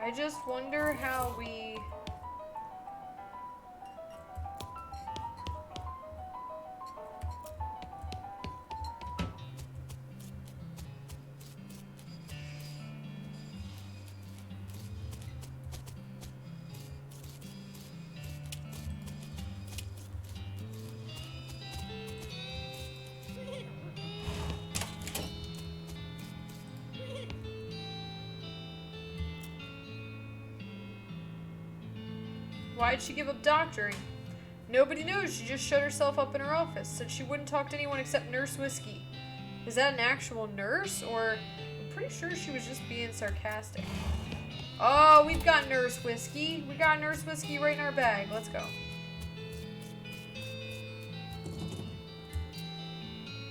I just wonder how we... Why'd she give up doctoring? Nobody knows. She just shut herself up in her office. Said she wouldn't talk to anyone except Nurse Whiskey. Is that an actual nurse? Or I'm pretty sure she was just being sarcastic. Oh, we've got Nurse Whiskey. We got Nurse Whiskey right in our bag. Let's go.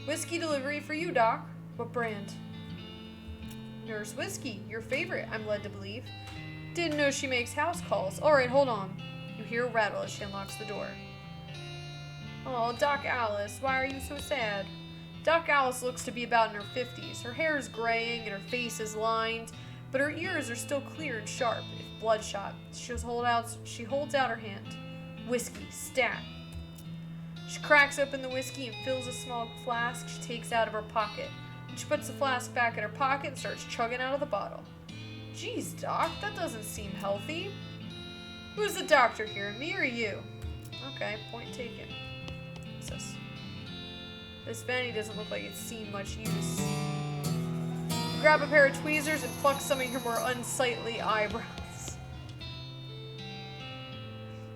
Whiskey delivery for you, Doc. What brand? Nurse Whiskey. Your favorite, I'm led to believe. Didn't know she makes house calls. Alright, hold on. You hear a rattle as she unlocks the door. Oh, Doc Alice, why are you so sad? Doc Alice looks to be about in her 50s. Her hair is graying and her face is lined, but her ears are still clear and sharp, if bloodshot. She holds out her hand. Whiskey, stat. She cracks open the whiskey and fills a small flask she takes out of her pocket. She puts the flask back in her pocket and starts chugging out of the bottle. Jeez, Doc, that doesn't seem healthy. Who's the doctor here, me or you? Okay, point taken. What's this? This Benny doesn't look like it's seen much use. You grab a pair of tweezers and pluck some of your more unsightly eyebrows.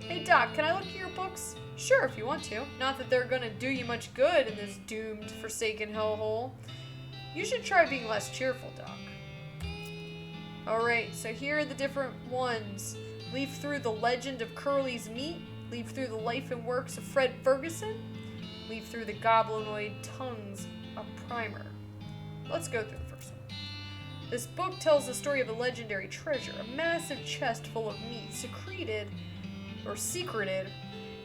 Hey, Doc, can I look at your books? Sure, if you want to. Not that they're gonna do you much good in this doomed, forsaken hellhole. You should try being less cheerful, Doc. Alright, so here are the different ones. Leaf through the legend of Curly's meat. Leaf through the life and works of Fred Ferguson. Leaf through the goblinoid tongues of Primer. Let's go through the first one. This book tells the story of a legendary treasure, a massive chest full of meat, secreted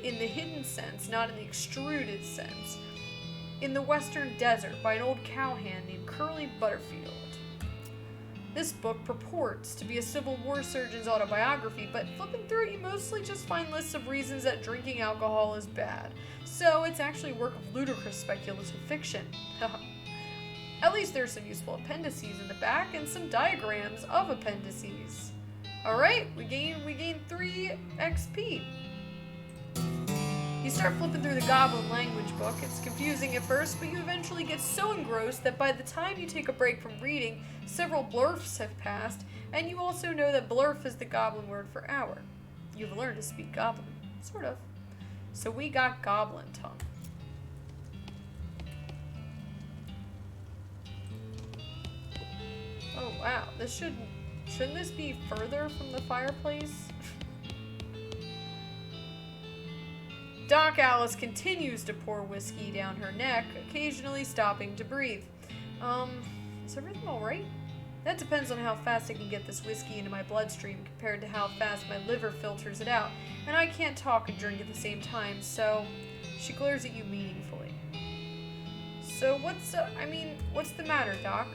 in the hidden sense, not in the extruded sense, in the western desert by an old cowhand named Curly Butterfield. This book purports to be a Civil War surgeon's autobiography, but flipping through it, you mostly just find lists of reasons that drinking alcohol is bad. So it's actually a work of ludicrous speculative fiction. At least there's some useful appendices in the back and some diagrams of appendices. Alright, we gain 3 XP. You start flipping through the Goblin language book. It's confusing at first, but you eventually get so engrossed that by the time you take a break from reading, several blurfs have passed, and you also know that blurf is the Goblin word for hour. You've learned to speak Goblin. Sort of. So we got Goblin tongue. Oh wow, shouldn't this be further from the fireplace? Doc Alice continues to pour whiskey down her neck, occasionally stopping to breathe. Is everything alright? That depends on how fast I can get this whiskey into my bloodstream compared to how fast my liver filters it out, and I can't talk and drink at the same time, so she glares at you meaningfully. So what's the matter, Doc?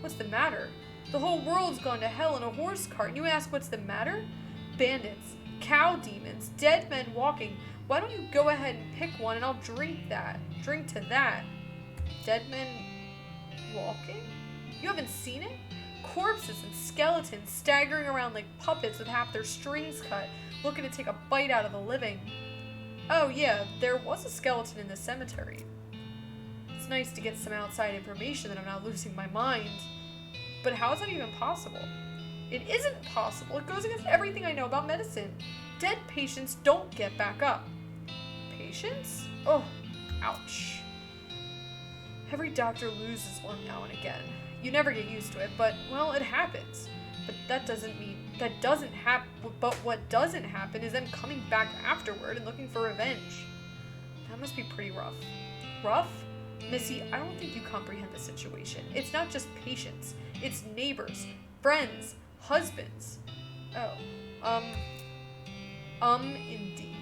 What's the matter? The whole world's gone to hell in a horse cart, and you ask what's the matter? Bandits, cow demons, dead men walking. Why don't you go ahead and pick one and I'll drink to that. Dead men walking? You haven't seen it? Corpses and skeletons staggering around like puppets with half their strings cut, looking to take a bite out of the living. Oh yeah, there was a skeleton in the cemetery. It's nice to get some outside information that I'm not losing my mind. But how is that even possible? It isn't possible. It goes against everything I know about medicine. Dead patients don't get back up. Patients? Oh, ouch. Every doctor loses one now and again. You never get used to it, but, well, it happens. But what doesn't happen is them coming back afterward and looking for revenge. That must be pretty rough. Rough? Missy, I don't think you comprehend the situation. It's not just patients. It's neighbors, friends, husbands. Oh, indeed.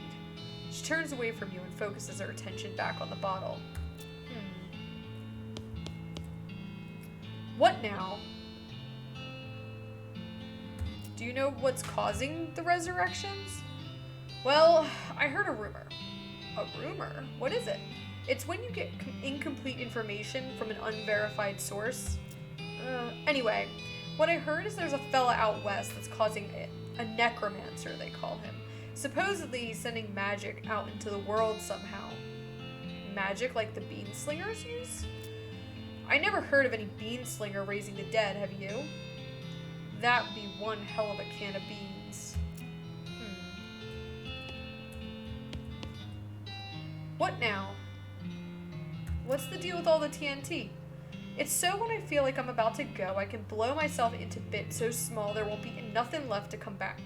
She turns away from you and focuses her attention back on the bottle. What now? Do you know what's causing the resurrections? Well, I heard a rumor. A rumor? What is it? It's when you get incomplete information from an unverified source. Anyway, what I heard is there's a fella out west that's causing a necromancer, they call him. Supposedly he's sending magic out into the world somehow. Magic like the bean slingers use? I never heard of any bean slinger raising the dead, have you? That would be one hell of a can of beans. What now? What's the deal with all the TNT? It's so when I feel like I'm about to go, I can blow myself into bits so small there won't be nothing left to come back.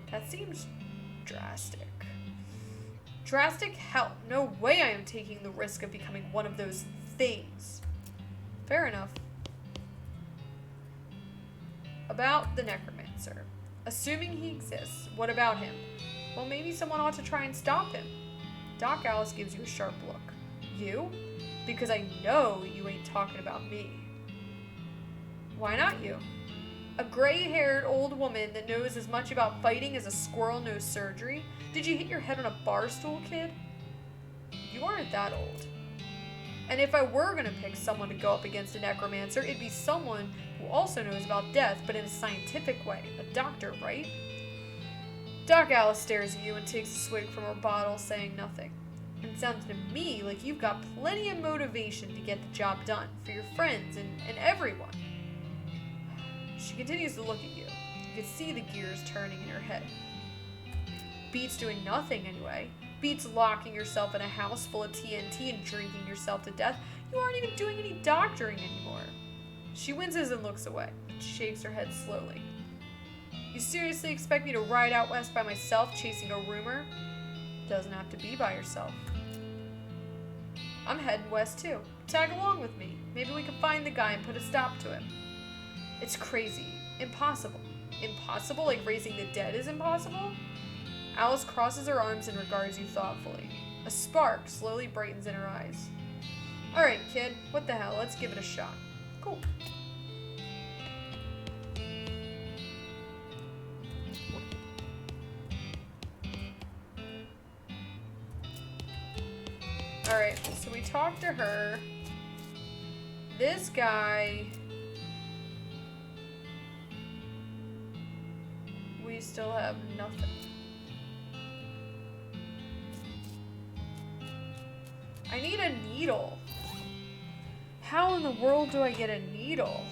That seems drastic. Drastic? Hell, no way I am taking the risk of becoming one of those things. Fair enough. About the necromancer. Assuming he exists, what about him? Well, maybe someone ought to try and stop him. Doc Alice gives you a sharp look. You? Because I know you ain't talking about me. Why not you? A gray-haired old woman that knows as much about fighting as a squirrel knows surgery? Did you hit your head on a bar stool, kid? You aren't that old. And if I were gonna pick someone to go up against a necromancer, it'd be someone who also knows about death, but in a scientific way. A doctor, right? Doc Alice stares at you and takes a swig from her bottle, saying nothing. And it sounds to me like you've got plenty of motivation to get the job done for your friends and everyone. She continues to look at you. You can see the gears turning in her head. Beats doing nothing anyway. Beats locking yourself in a house full of TNT and drinking yourself to death. You aren't even doing any doctoring anymore. She winces and looks away, but shakes her head slowly. You seriously expect me to ride out west by myself chasing a rumor? Doesn't have to be by yourself. I'm heading west too. Tag along with me. Maybe we can find the guy and put a stop to him. It's crazy. Impossible. Impossible? Like raising the dead is impossible? Alice crosses her arms and regards you thoughtfully. A spark slowly brightens in her eyes. Alright, kid. What the hell? Let's give it a shot. Cool. Alright, so we talked to her. This guy... We still have nothing. I need a needle. How in the world do I get a needle?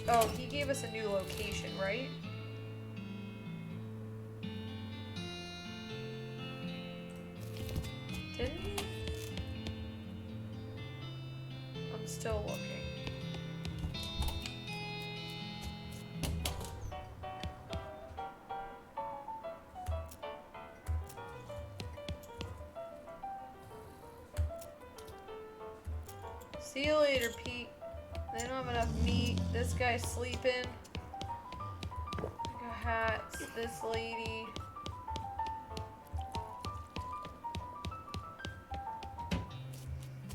Oh, he gave us a new location, right? Didn't he? I'm still looking. See you later, Pete. They don't have enough meat. This guy's sleeping. I got hats. This lady.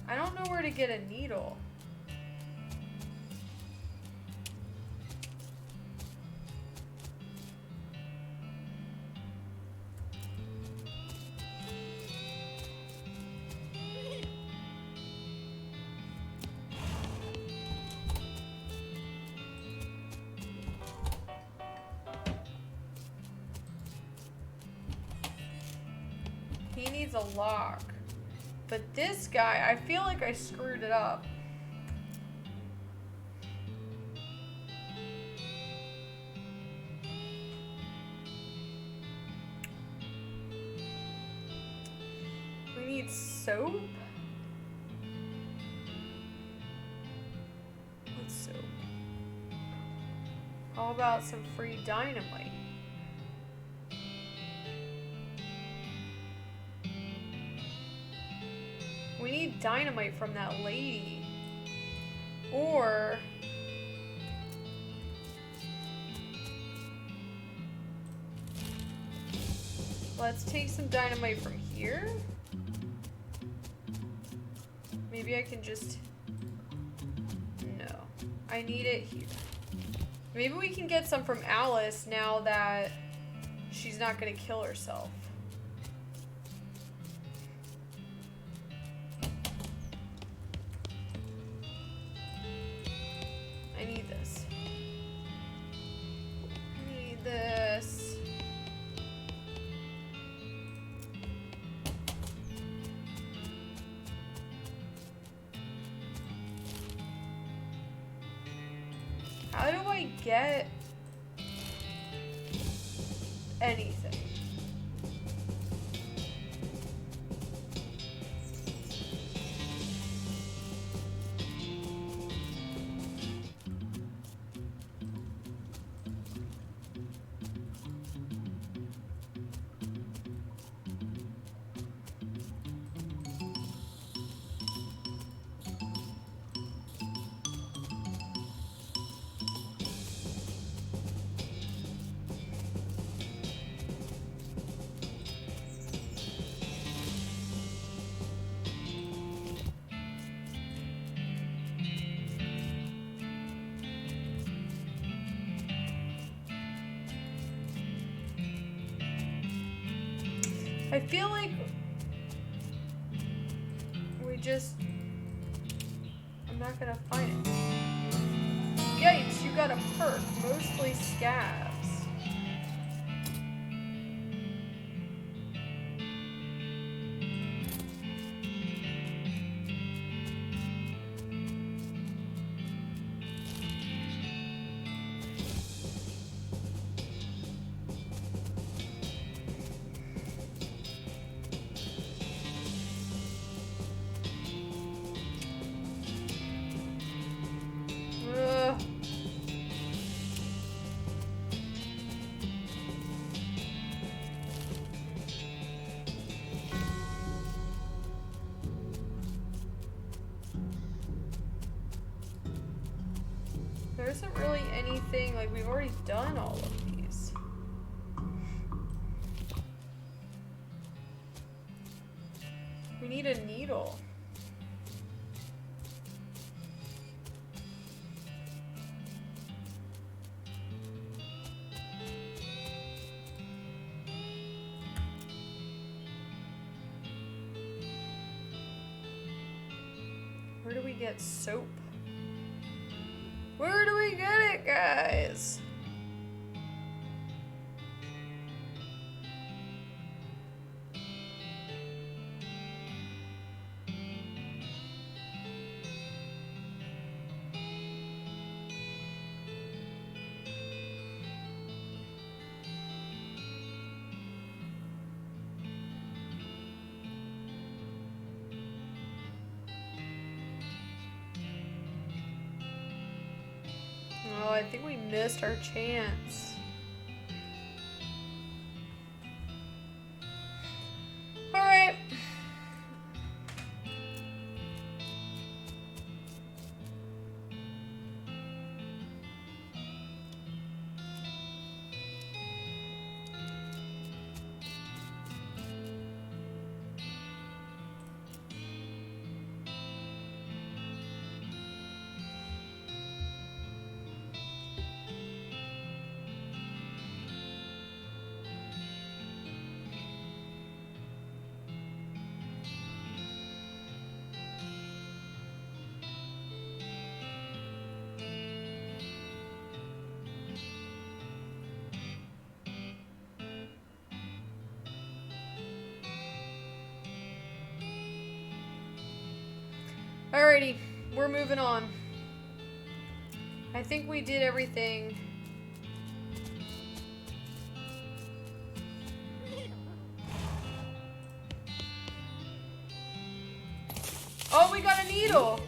I don't know where to get a needle. He needs a lock. But this guy, I feel like I screwed it up. We need soap? What's soap? How about some free dynamite? We need dynamite from that lady. Or... let's take some dynamite from here. Maybe I can just... No. I need it here. Maybe we can get some from Alice now that she's not gonna kill herself. I need this. I need this. How do I get anything? I feel like we just... I'm not gonna find it. Yikes, you got a perk. Mostly scabs. There isn't really anything, like we've already done all of these. We need a needle. Where do we get soap? Where do we get it, guys? Oh, I think we missed our chance. All right. Alrighty, we're moving on. I think we did everything. Oh, we got a needle!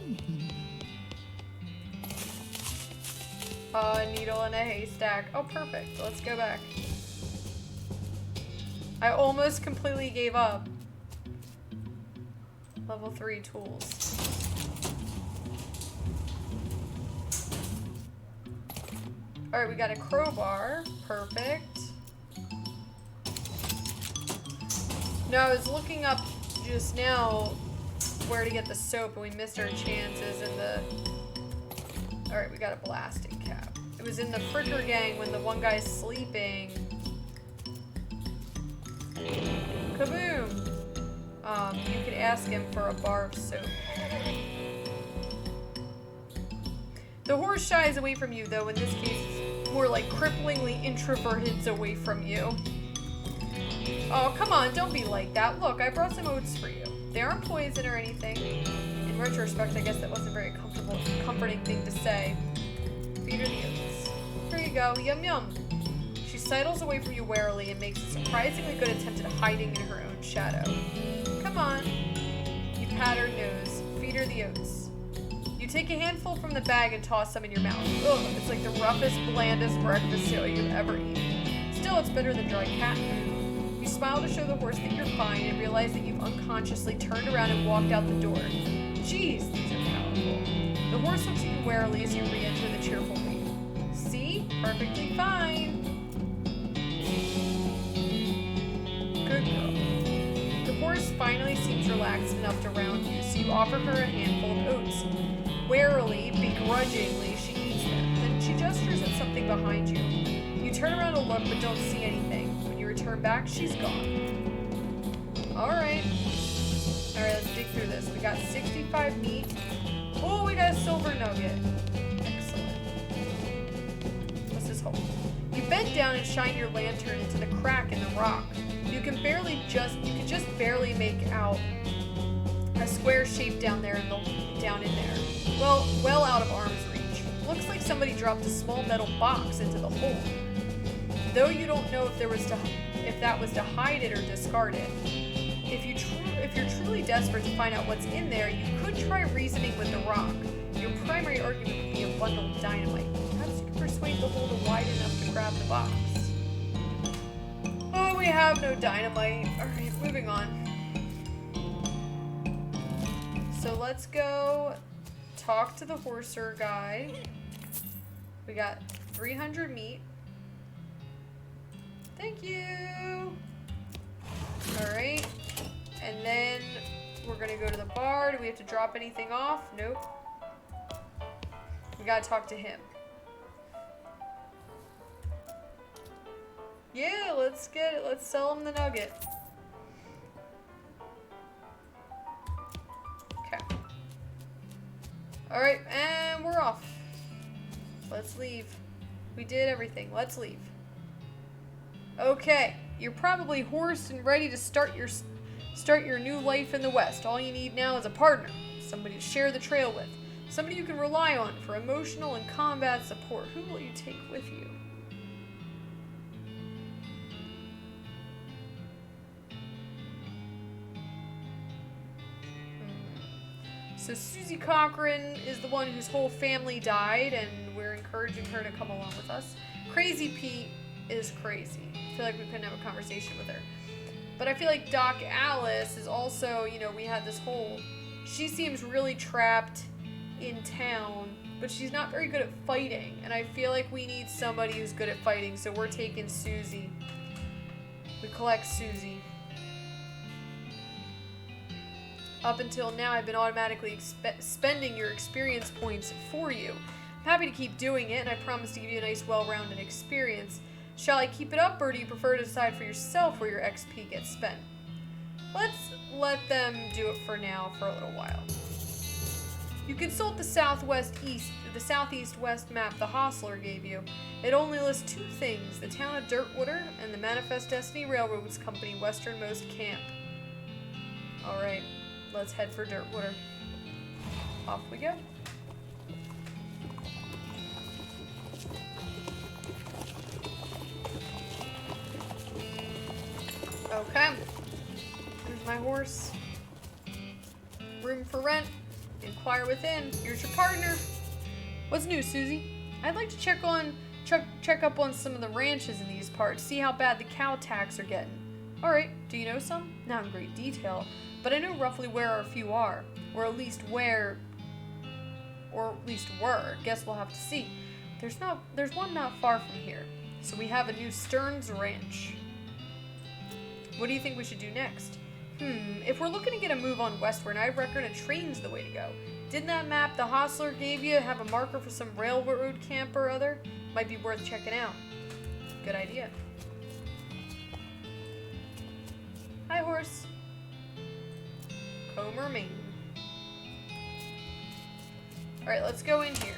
A needle in a haystack. Oh, perfect. Let's go back. I almost completely gave up. Level 3 tools. Alright, we got a crowbar. Perfect. No, I was looking up just now where to get the soap, and we missed our chances in the... Alright, we got a blasting cap. It was in the Fricker gang when the one guy's sleeping. Kaboom! You could ask him for a bar of soap. The horse shies away from you, though in this case it's more like cripplingly introverted away from you. Oh, come on, don't be like that. Look, I brought some oats for you. They aren't poison or anything. In retrospect, I guess that wasn't a very comforting thing to say. Feed her the oats. Here you go, yum yum. She sidles away from you warily and makes a surprisingly good attempt at hiding in her own shadow. Come on. You pat her nose. Feed her the oats. You take a handful from the bag and toss some in your mouth. Ugh, it's like the roughest, blandest breakfast cereal you've ever eaten. Still, it's better than dry cat food. You smile to show the horse that you're fine and realize that you've unconsciously turned around and walked out the door. Jeez, these are powerful. The horse looks at you warily as you re-enter the cheerful gate. See? Perfectly fine. Good girl. The horse finally seems relaxed enough to round you, so you offer her a handful of oats. Warily, begrudgingly, she eats them. Then she gestures at something behind you. You turn around to look, but don't see anything. When you return back, she's gone. Alright. Alright, let's dig through this. We got 65 meat. Oh, we got a silver nugget. Excellent. What's this hole? You bend down and shine your lantern into the crack in the rock. You can just barely make out a square shape down there down in there. Well out of arm's reach. Looks like somebody dropped a small metal box into the hole. Though you don't know if that was to hide it or discard it. If you're truly desperate to find out what's in there, you could try reasoning with the rock. Your primary argument would be a bundle of dynamite. Perhaps you can persuade the hole to wide enough to grab the box. Oh, we have no dynamite. Alright, moving on. So let's go talk to the horser guy. We got 300 meat. Thank you. Alright. And then we're gonna go to the bar. Do we have to drop anything off? Nope. We gotta talk to him. Yeah, let's get it. Let's sell him the nugget. Okay. Alright, and we're off. Let's leave. We did everything. Let's leave. Okay, you're probably horsed and ready to start your new life in the West. All you need now is a partner, somebody to share the trail with, somebody you can rely on for emotional and combat support. Who will you take with you? So Susie Cochran is the one whose whole family died, and we're encouraging her to come along with us. Crazy Pete is crazy. I feel like we couldn't have a conversation with her. But I feel like Doc Alice is also, we had this whole... She seems really trapped in town, but she's not very good at fighting. And I feel like we need somebody who's good at fighting, so we're taking Susie. We collect Susie. Up until now, I've been automatically spending your experience points for you. I'm happy to keep doing it, and I promise to give you a nice, well-rounded experience. Shall I keep it up, or do you prefer to decide for yourself where your XP gets spent? Let's let them do it for now, for a little while. You consult the southeast-west map the hostler gave you. It only lists two things, the town of Dirtwater and the Manifest Destiny Railroads Company westernmost camp. Alright, let's head for Dirtwater. Off we go. Okay. Here's my horse. Room for rent. Inquire within. Here's your partner. What's new, Susie? I'd like to check up on some of the ranches in these parts, see how bad the cow attacks are getting. Alright, do you know some? Not in great detail, but I know roughly where a few are. Or at least were. Guess we'll have to see. There's one not far from here. So we have a new Stearns Ranch. What do you think we should do next? If we're looking to get a move on westward, I reckon a train's the way to go. Didn't that map the hostler gave you have a marker for some railroad camp or other? Might be worth checking out. Good idea. Hi, horse. Comer, Maine. Alright, let's go in here.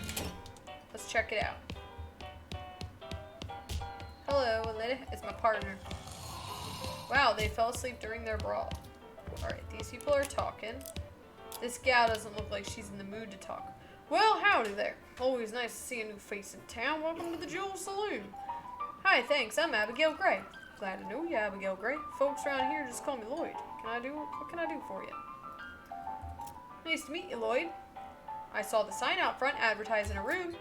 Let's check it out. Hello, Alita. It's my partner. Wow, they fell asleep during their brawl. Alright, these people are talking. This gal doesn't look like she's in the mood to talk. Well, howdy there. Always nice to see a new face in town. Welcome to the Jewel Saloon. Hi, thanks. I'm Abigail Gray. Glad to know you, Abigail Gray. Folks around here just call me Lloyd. What can I do for you? Nice to meet you, Lloyd. I saw the sign out front advertising a room.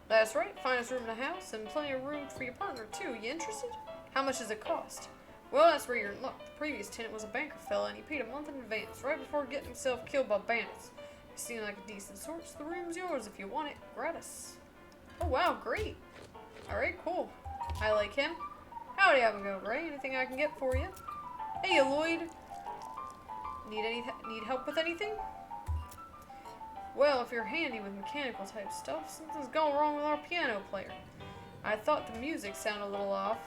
That's right, finest room in the house and plenty of room for your partner too. You interested? How much does it cost? Well, that's where you're in luck. The previous tenant was a banker fella and he paid a month in advance, right before getting himself killed by bandits. You seem like a decent sort, so the room's yours if you want it. Gratis. Oh wow, great. Alright, cool. I like him. Howdy, Abigail Gray. Anything I can get for you? Hey, Lloyd. Need help with anything? Well, if you're handy with mechanical type stuff, something's going wrong with our piano player. I thought the music sounded a little off.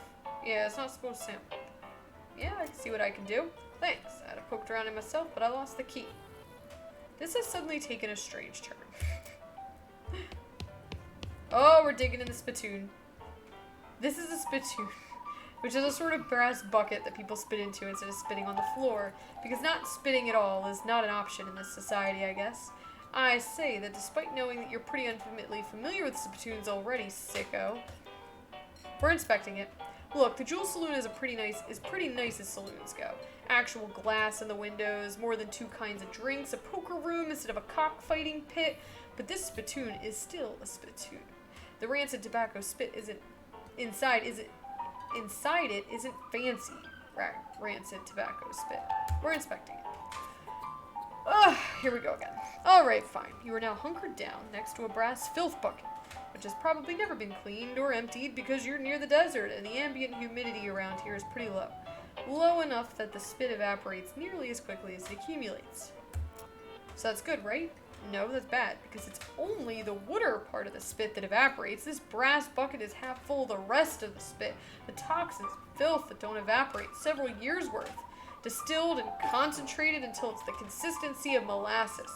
Yeah, it's not supposed to sound. Yeah, I can see what I can do. Thanks. I'd have poked around it myself, but I lost the key. This has suddenly taken a strange turn. Oh, we're digging in the spittoon. This is a spittoon, which is a sort of brass bucket that people spit into instead of spitting on the floor, because not spitting at all is not an option in this society, I guess. I say that despite knowing that you're pretty intimately familiar with spittoons already, sicko. We're inspecting it. Look, the Jewel Saloon is pretty nice as saloons go. Actual glass in the windows, more than 2 kinds of drinks, a poker room instead of a cockfighting pit, but this spittoon is still a spittoon. The rancid tobacco spit inside it isn't fancy rancid tobacco spit. We're inspecting it. Ugh, here we go again. Alright, fine. You are now hunkered down next to a brass filth bucket, which has probably never been cleaned or emptied because you're near the desert and the ambient humidity around here is pretty low. Low enough that the spit evaporates nearly as quickly as it accumulates. So that's good, right? No, that's bad, because it's only the water part of the spit that evaporates. This brass bucket is half full of the rest of the spit, the toxins, filth that don't evaporate, several years worth. Distilled and concentrated until it's the consistency of molasses.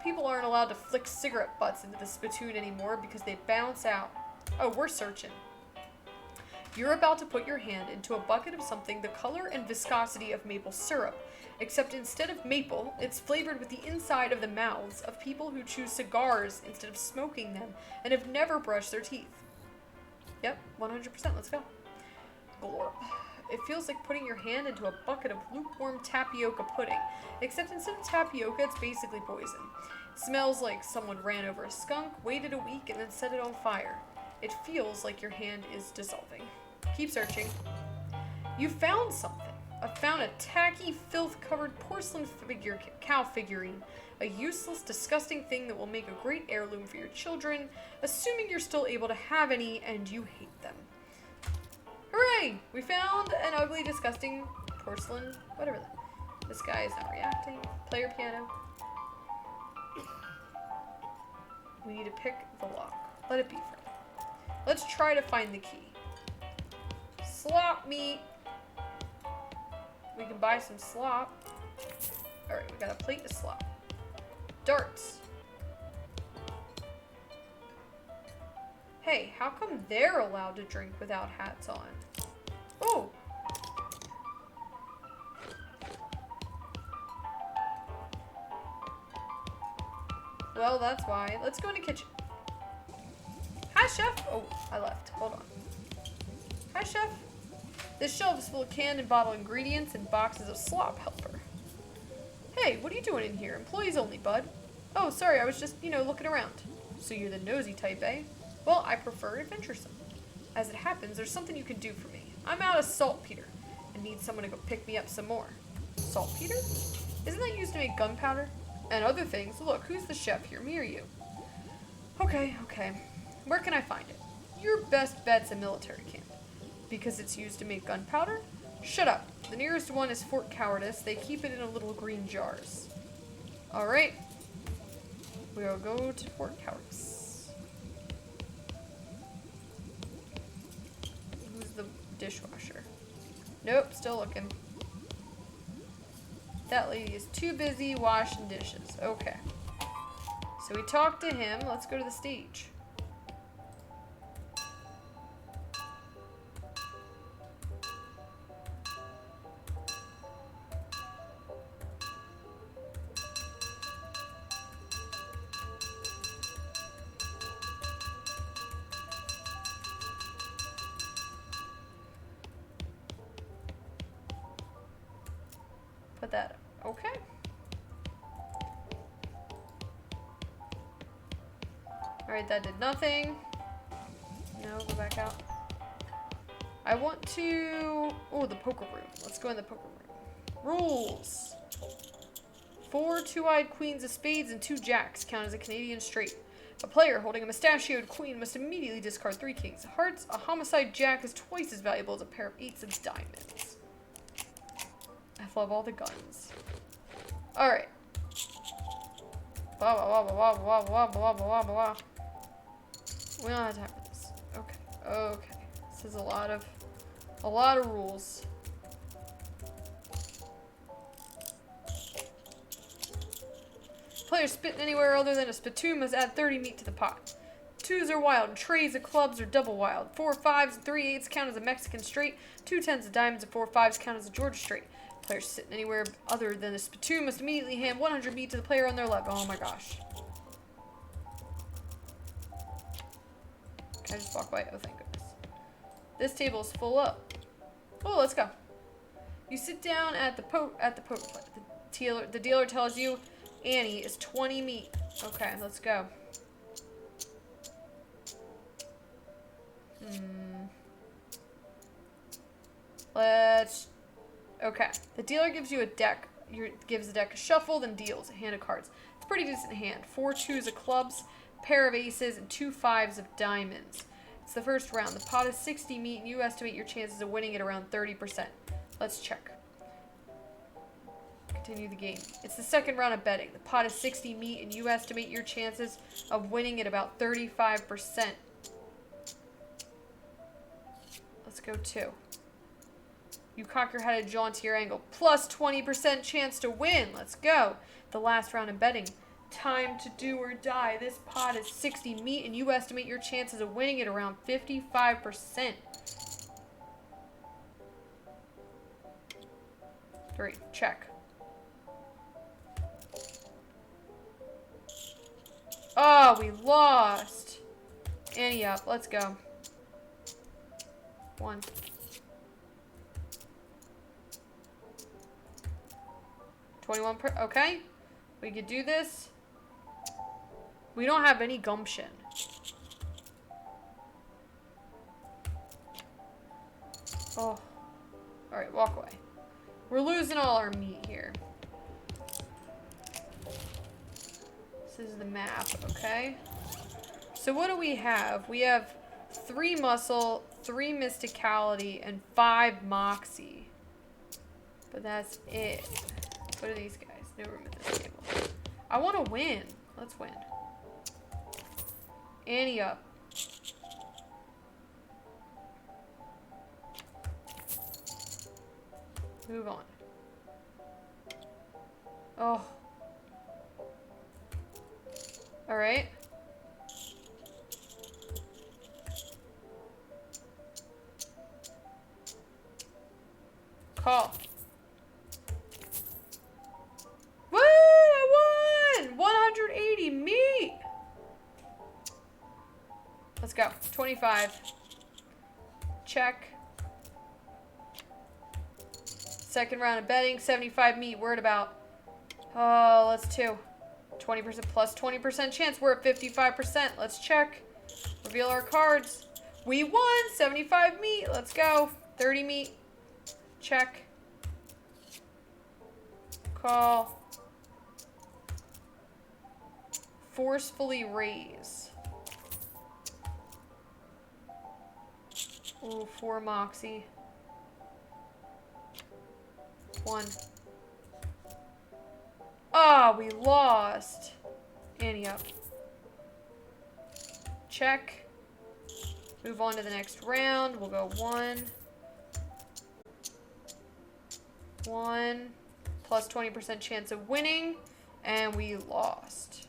People aren't allowed to flick cigarette butts into the spittoon anymore because they bounce out. Oh, we're searching. You're about to put your hand into a bucket of something the color and viscosity of maple syrup, except instead of maple, it's flavored with the inside of the mouths of people who chew cigars instead of smoking them and have never brushed their teeth. Yep, 100%, let's go. Glorp. It feels like putting your hand into a bucket of lukewarm tapioca pudding, except instead of tapioca, it's basically poison. It smells like someone ran over a skunk, waited a week, and then set it on fire. It feels like your hand is dissolving. Keep searching. You found something. I found a tacky, filth-covered porcelain cow figurine. A useless, disgusting thing that will make a great heirloom for your children, assuming you're still able to have any and you hate them. Hooray! We found an ugly, disgusting porcelain, whatever that. This guy is not reacting. Play your piano. We need to pick the lock. Let it be for now. Let's try to find the key. Slop meat. We can buy some slop. Alright, we got a plate of slop. Darts. Hey, how come they're allowed to drink without hats on? Oh! Well, that's why. Let's go in the kitchen. Hi, Chef. Oh, I left. Hold on. Hi, Chef. This shelf is full of canned and bottled ingredients and boxes of slop helper. Hey, what are you doing in here? Employees only, bud. Oh, sorry, I was just, looking around. So you're the nosy type, eh? Well, I prefer adventuresome. As it happens, there's something you can do for me. I'm out of saltpeter and need someone to go pick me up some more. Saltpeter? Isn't that used to make gunpowder? And other things. Look, who's the chef here, me or you? Okay. Where can I find it? Your best bet's a military camp. Because it's used to make gunpowder? Shut up. The nearest one is Fort Cowardice. They keep it in a little green jars. Alright. We'll go to Fort Cowardice. Who's the dishwasher? Nope, still looking. That lady is too busy washing dishes. Okay. So we talked to him. Let's go to the stage. Put that up. Okay. Alright, that did nothing. No, go back out. I want to... Oh, the poker room. Let's go in the poker room. Rules. 4 two-eyed queens of spades and 2 jacks count as a Canadian straight. A player holding a mustachioed queen must immediately discard 3 kings. Hearts, a homicide jack is twice as valuable as a pair of 8s of diamonds. I love all the guns. Alright. Blah, blah, blah, blah, blah, blah, blah, blah, blah, blah. We don't have time for this. Okay. Okay. This is a lot of rules. Player spitting anywhere other than a spittoon must add 30 meat to the pot. 2s are wild, and trays of clubs are double wild. 4 5s and 3 8s count as a Mexican straight. 2 10s of diamonds and 4 5s count as a Georgia straight. Player sitting anywhere other than a spittoon must immediately hand 100 meat to the player on their left. Oh my gosh. Can I just walk away? Oh, thank goodness. This table is full up. Oh, let's go. You sit down at the poker plate. The dealer tells you Annie is 20 meat. Okay, let's go. Okay. The dealer gives you a deck. Gives the deck a shuffle, then deals a hand of cards. It's a pretty decent hand. 4 2s of clubs, pair of aces, and 2 5s of diamonds. It's the first round. The pot is 60 meat, and you estimate your chances of winning at around 30%. Let's check. Continue the game. It's the second round of betting. The pot is 60 meat, and you estimate your chances of winning at about 35%. Let's go 2. You cock your head and jaw into your angle. Plus 20% chance to win. Let's go. The last round of betting. Time to do or die. This pot is 60 meat, and you estimate your chances of winning at around 55%. 3. Check. Oh, we lost. Ante up. Let's go. 1. Okay. We could do this. We don't have any gumption. Oh. Alright, walk away. We're losing all our meat here. This is the map, okay? So what do we have? We have 3 muscle, 3 mysticality, and 5 moxie. But that's it. What are these guys? No room at this table. I want to win. Let's win. Ante up. Move on. Oh. Alright. Call. Woo! I won! 180 meat! Let's go. 25. Check. Second round of betting. 75 meat. Word about. Oh, let's 2. 20% plus 20% chance. We're at 55%. Let's check. Reveal our cards. We won! 75 meat. Let's go. 30 meat. Check. Call. Forcefully raise. Ooh, 4 moxie. 1. Ah, we lost. Ante up. Check. Move on to the next round. We'll go 1. 1. Plus 20% chance of winning. And we lost.